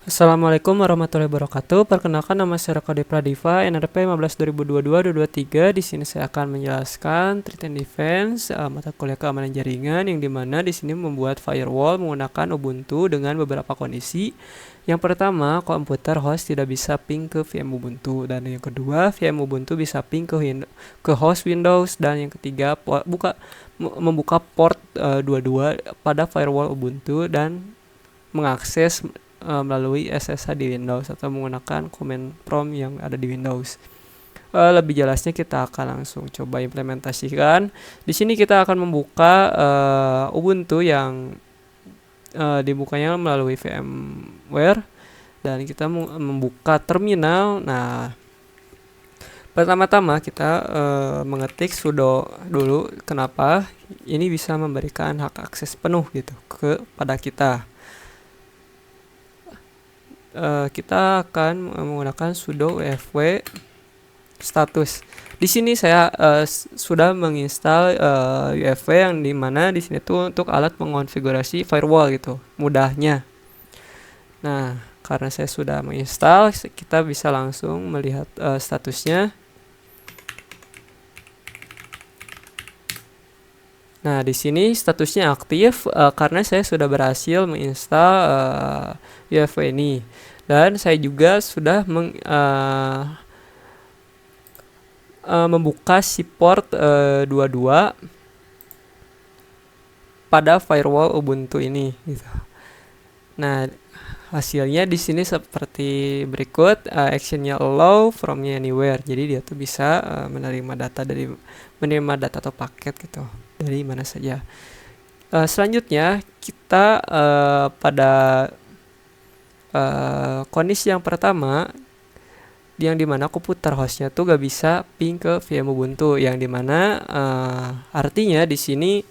Assalamualaikum warahmatullahi wabarakatuh. Perkenalkan, nama saya Rokade Pradiva, NRP 15 2022-2023. Di sini saya akan menjelaskan Threat and Defense, mata kuliah keamanan jaringan, yang dimana di sini membuat firewall menggunakan Ubuntu dengan beberapa kondisi. Yang pertama, komputer host tidak bisa ping ke VM Ubuntu, dan yang kedua, VM Ubuntu bisa ping ke host Windows, dan yang ketiga, membuka port 22 pada firewall Ubuntu dan mengakses melalui SSH di Windows atau menggunakan command prompt yang ada di Windows. Lebih jelasnya kita akan langsung coba implementasikan. Di sini kita akan membuka Ubuntu yang dibukanya melalui VMware, dan kita membuka terminal. Nah, pertama-tama kita mengetik sudo dulu. Kenapa? Ini bisa memberikan hak akses penuh gitu kepada kita. Kita akan menggunakan sudo ufw status. Di sini saya sudah menginstal ufw yang dimana di sini tuh untuk alat mengonfigurasi firewall gitu, mudahnya. Nah, karena saya sudah menginstal, kita bisa langsung melihat statusnya. Nah, di sini statusnya aktif karena saya sudah berhasil menginstal ufw ini, dan saya juga sudah membuka si port 22 pada firewall Ubuntu ini gitu. Nah, hasilnya di sini seperti berikut. Actionnya allow fromnya anywhere, jadi dia tuh bisa menerima data atau paket gitu dari mana saja. Selanjutnya kita pada kondisi yang pertama, yang dimana komputer hostnya tuh gak bisa ping ke VM Ubuntu, yang dimana artinya di sini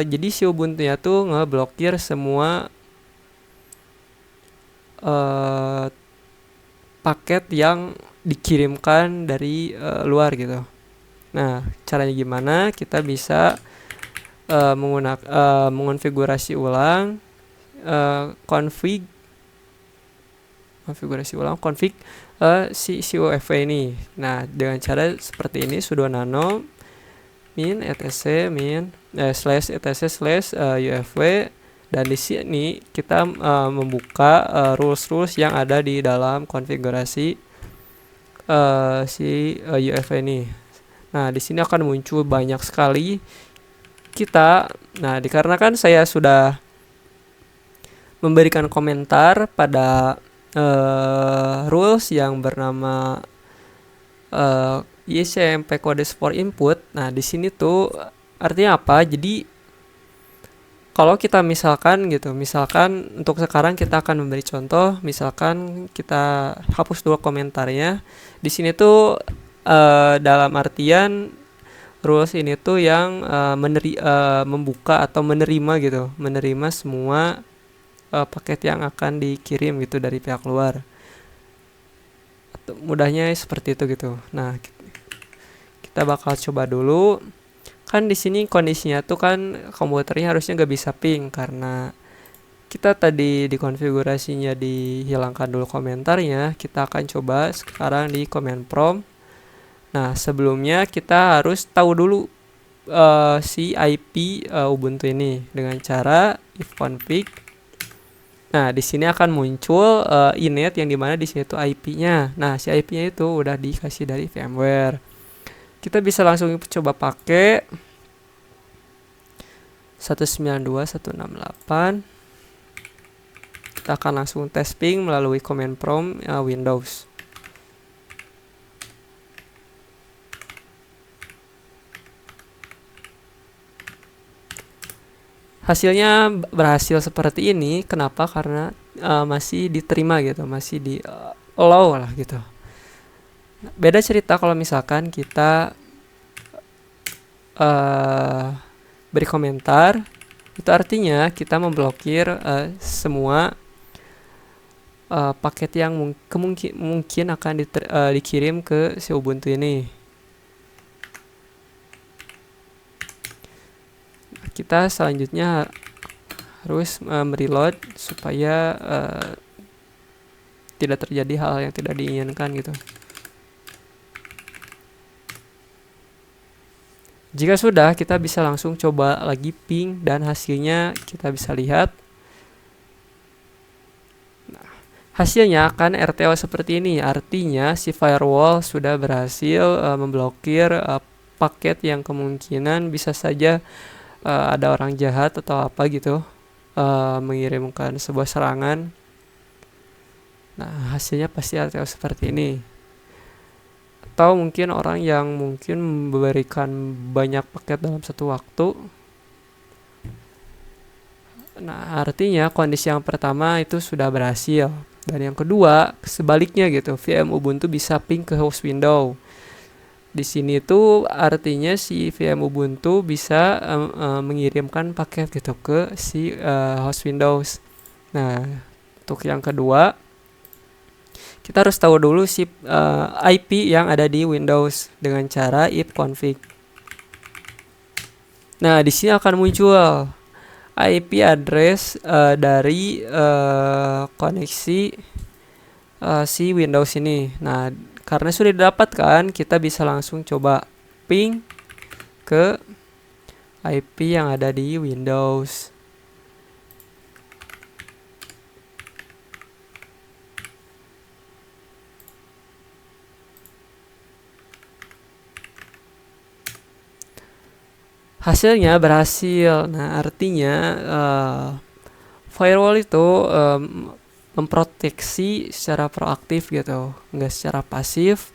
jadi si Ubuntu-nya tuh ngeblokir semua paket yang dikirimkan dari luar gitu. Nah, caranya gimana? Kita bisa mengonfigurasi ulang config si ufw ini. Nah, dengan cara seperti ini, sudo nano min etc min /etc/ufw, dan di sini kita membuka rules yang ada di dalam konfigurasi si ufw ini. Nah, di sini akan muncul banyak sekali dikarenakan saya sudah memberikan komentar pada rules yang bernama ICMP codes for input. Nah, di sini tuh artinya apa? Jadi kalau kita misalkan untuk sekarang kita akan memberi contoh. Misalkan kita hapus dulu komentarnya. Di sini tuh dalam artian rules ini tuh yang membuka atau menerima semua paket yang akan dikirim gitu dari pihak luar. Mudahnya seperti itu gitu. Nah, kita bakal coba dulu. Kan di sini kondisinya tuh kan komputernya harusnya gak bisa ping karena kita tadi di konfigurasinya dihilangkan dulu komentarnya. Kita akan coba sekarang di command prompt. Nah, sebelumnya kita harus tahu dulu si IP Ubuntu ini dengan cara ifconfig. Nah, di sini akan muncul inet yang dimana di sini itu IP-nya. Nah, si IP-nya itu udah dikasih dari VMware. Kita bisa langsung coba pakai 192.168. Kita akan langsung testing melalui command prompt Windows. Hasilnya berhasil seperti ini. Kenapa? Karena masih diterima gitu, masih di allow lah gitu. Beda cerita kalau misalkan kita beri komentar, itu artinya kita memblokir semua paket yang mungkin akan dikirim ke si Ubuntu ini. Kita selanjutnya harus mereload supaya tidak terjadi hal yang tidak diinginkan gitu. Jika sudah, kita bisa langsung coba lagi ping dan hasilnya kita bisa lihat. Nah, hasilnya akan RTO seperti ini, artinya si firewall sudah berhasil memblokir paket yang kemungkinan bisa saja ada orang jahat atau apa gitu mengirimkan sebuah serangan. Nah, hasilnya pasti RTO seperti ini. Atau mungkin orang yang mungkin memberikan banyak paket dalam satu waktu. Nah, artinya kondisi yang pertama itu sudah berhasil. Dan yang kedua, sebaliknya gitu, VM Ubuntu bisa ping ke host window. Di sini tuh artinya si VM Ubuntu bisa mengirimkan paket gitu ke si host Windows. Nah, untuk yang kedua, kita harus tahu dulu si IP yang ada di Windows dengan cara ifconfig. Nah, di sini akan muncul IP address dari koneksi si Windows ini. Nah, karena sudah didapatkan, kita bisa langsung coba ping ke IP yang ada di Windows. Hasilnya berhasil. Nah, artinya firewall itu memproteksi secara proaktif gitu, nggak secara pasif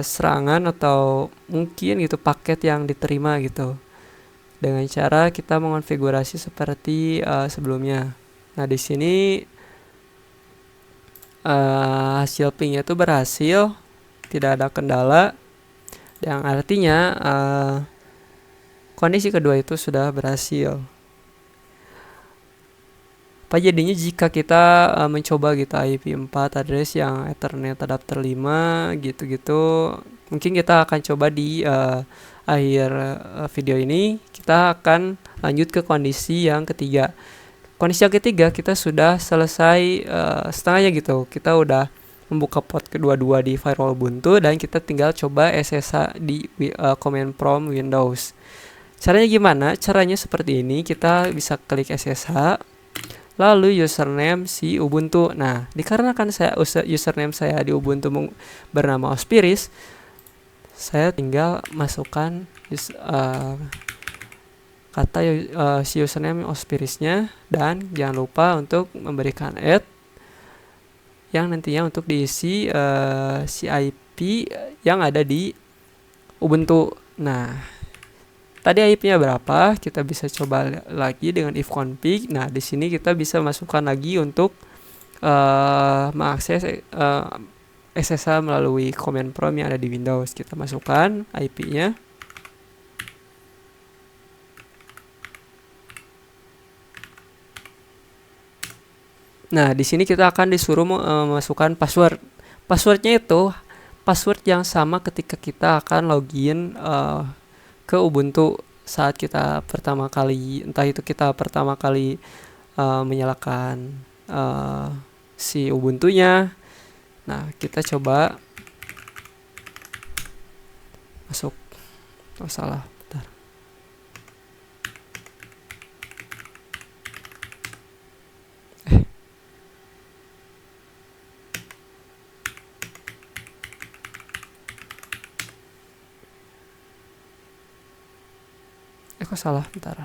serangan atau mungkin gitu paket yang diterima gitu dengan cara kita mengonfigurasi seperti sebelumnya. Nah, di sini hasil pingnya itu berhasil, tidak ada kendala, yang artinya kondisi kedua itu sudah berhasil. Apa jadinya jika kita mencoba gitu IP4 address yang Ethernet adapter 5 gitu-gitu, mungkin kita akan coba di akhir video ini. Kita akan lanjut ke kondisi yang ketiga. Kondisi yang ketiga kita sudah selesai setengahnya gitu. Kita udah membuka port kedua-dua di firewall Ubuntu dan kita tinggal coba SSH di command prompt Windows. Caranya gimana? Caranya seperti ini, kita bisa klik SSH, lalu username si Ubuntu. Nah, dikarenakan username saya di Ubuntu bernama Ospiris, saya tinggal masukkan kata si username Ospirisnya, dan jangan lupa untuk memberikan add yang nantinya untuk diisi si IP yang ada di Ubuntu. Nah, tadi IP-nya berapa? Kita bisa coba lagi dengan ifconfig. Nah, di sini kita bisa masukkan lagi untuk mengakses SSH melalui command prompt yang ada di Windows. Kita masukkan IP-nya. Nah, di sini kita akan disuruh memasukkan password. Passwordnya itu password yang sama ketika kita akan login ke Ubuntu saat kita pertama kali, entah itu kita pertama kali menyalakan si Ubuntunya. Nah, kita coba masuk. Oh, salah, bentar. Kok salah, bentar.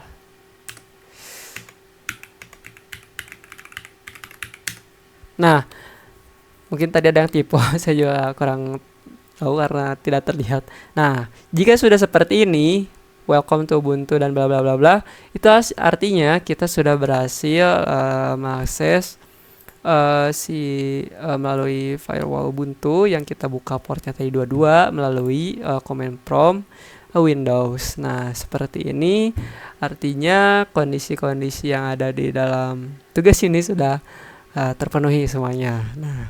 Nah, mungkin tadi ada yang tipu. Saya juga kurang tahu karena tidak terlihat. Nah, jika sudah seperti ini, welcome to Ubuntu dan bla bla bla bla, itu artinya kita sudah berhasil mengakses melalui firewall Ubuntu yang kita buka portnya tadi 22 melalui command prompt Windows. Nah, seperti ini artinya kondisi-kondisi yang ada di dalam tugas ini sudah terpenuhi semuanya. Nah,